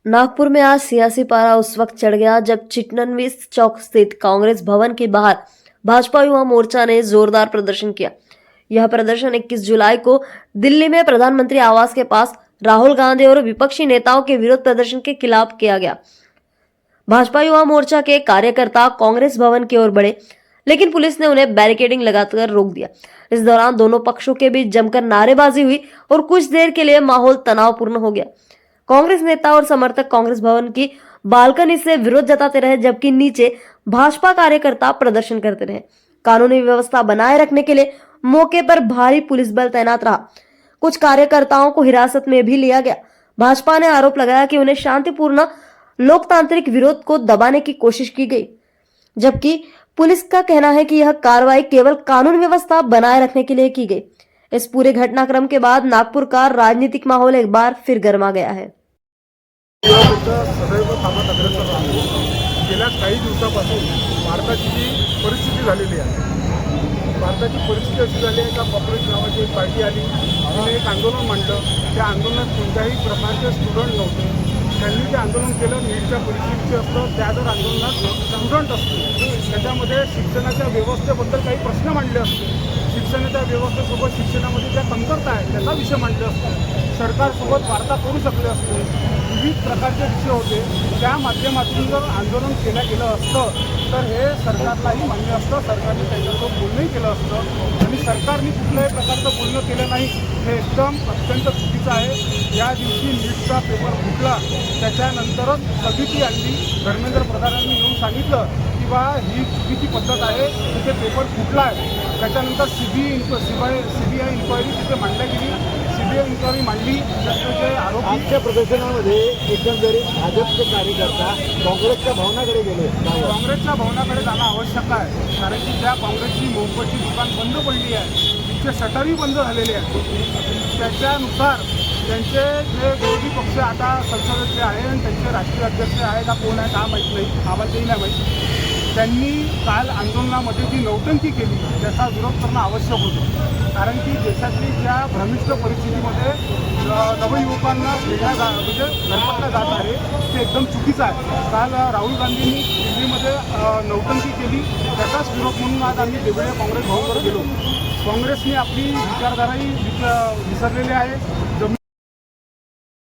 नागपुर में आज सियासी पारा उस वक्त चढ़ गया जब चिटनवीस चौक स्थित कांग्रेस भवन के बाहर भाजपा युवा मोर्चा ने जोरदार प्रदर्शन किया। यह प्रदर्शन 21 जुलाई को दिल्ली में प्रधानमंत्री आवास के पास राहुल गांधी और विपक्षी नेताओं के विरोध प्रदर्शन के खिलाफ किया गया। भाजपा युवा मोर्चा के कार्यकर्ता कांग्रेस भवन की ओर बढ़े, लेकिन पुलिस ने उन्हें बैरिकेडिंग लगाकर रोक दिया। इस दौरान दोनों पक्षों के बीच जमकर नारेबाजी हुई और कुछ देर के लिए माहौल तनावपूर्ण हो गया। कांग्रेस नेता और समर्थक कांग्रेस भवन की बालकनी से विरोध जताते रहे, जबकि नीचे भाजपा कार्यकर्ता प्रदर्शन करते रहे। कानूनी व्यवस्था बनाए रखने के लिए मौके पर भारी पुलिस बल तैनात रहा। कुछ कार्यकर्ताओं को हिरासत में भी लिया गया। भाजपा ने आरोप लगाया कि उन्हें शांतिपूर्ण लोकतांत्रिक विरोध को दबाने की कोशिश की गई, जबकि पुलिस का कहना है कि यह कार्रवाई केवल कानून व्यवस्था बनाए रखने के लिए की गई। इस पूरे घटनाक्रम के बाद नागपुर का राजनीतिक माहौल एक बार फिर गर्मा गया है। सदैव कामात अग्रेसर राहतो। गेल्या काही दिवसापासून भारताची जी परिस्थिती झालेली आहे, भारताची परिस्थिती अशी झाली आहे का काँग्रेस नावाची एक पार्टी आली, तिने एक आंदोलन मांडलं। त्या आंदोलनात कोणत्याही प्रकारचे स्टुडंट नव्हते। त्यांनी जे आंदोलन केलं नीटच्या परीक्षेचे असतं, त्या जर आंदोलनात स्टुडंट असते, त्याच्यामध्ये शिक्षणाच्या व्यवस्थेबद्दल काही प्रश्न मांडले असते, शिक्षणाच्या व्यवस्थेसोबत शिक्षणामध्ये ज्या कमतरता आहे त्याचा विषय मांडले असते, सरकारसोबत वार्ता करू शकले असते, विविध प्रकारचे विषय होते। त्या माध्यमातून जर आंदोलन केलं गेलं असतं तर हे सरकारलाही मान्य असतं, सरकारने त्याच्यासोबत बोलणंही केलं असतं आणि सरकारने कुठल्याही प्रकारचं बोलणं केलं नाही, हे एकदम अत्यंत चुकीचं आहे। या दिवशी नीटचा पेपर फुटला, त्याच्यानंतरच स्थगिती आणली। धर्मेंद्र प्रधानांनी येऊन सांगितलं की बा ही चुकीची पद्धत आहे, तिथे पेपर फुटला आहे। त्याच्यानंतर सीबीआय इन्क्वायरी तिथे मांडल्या गेली, सीबीआय इन्क्वायरी मांडली। त्याचे आरोप आजच्या प्रदर्शनामध्ये एकंदरीत भाजपचे कार्यकर्ता काँग्रेसच्या भवनाकडे गेले। काँग्रेसच्या भवनाकडे जाणं आवश्यक आहे, कारण की त्या काँग्रेसची मोफतची दुकान बंद पडली आहे, तिचे शटरही बंद झालेले आहेत। त्याच्यानुसार त्यांचे जे विरोधी पक्ष आता संसदेचे आहे आणि त्यांचे राष्ट्रीय अध्यक्ष आहेत, हा कोण आहे का माहीत नाही, आम्हालाही नाही माहीत, त्यांनी काल आंदोलनामध्ये जी नौटंकी केली त्याचा विरोध करणं आवश्यक होतं। कारण की देशातली ज्या भ्रमिष्ट परिस्थितीमध्ये नवयुवकांना म्हणजे धरपटलं जात आहे ते एकदम चुकीचं आहे। काल राहुल गांधींनी दिल्लीमध्ये नौटंकी केली, त्याचाच विरोध म्हणून आज आम्ही देवळे काँग्रेस भवनवर गेलो। काँग्रेसने आपली विचारधाराही विसरलेली आहे।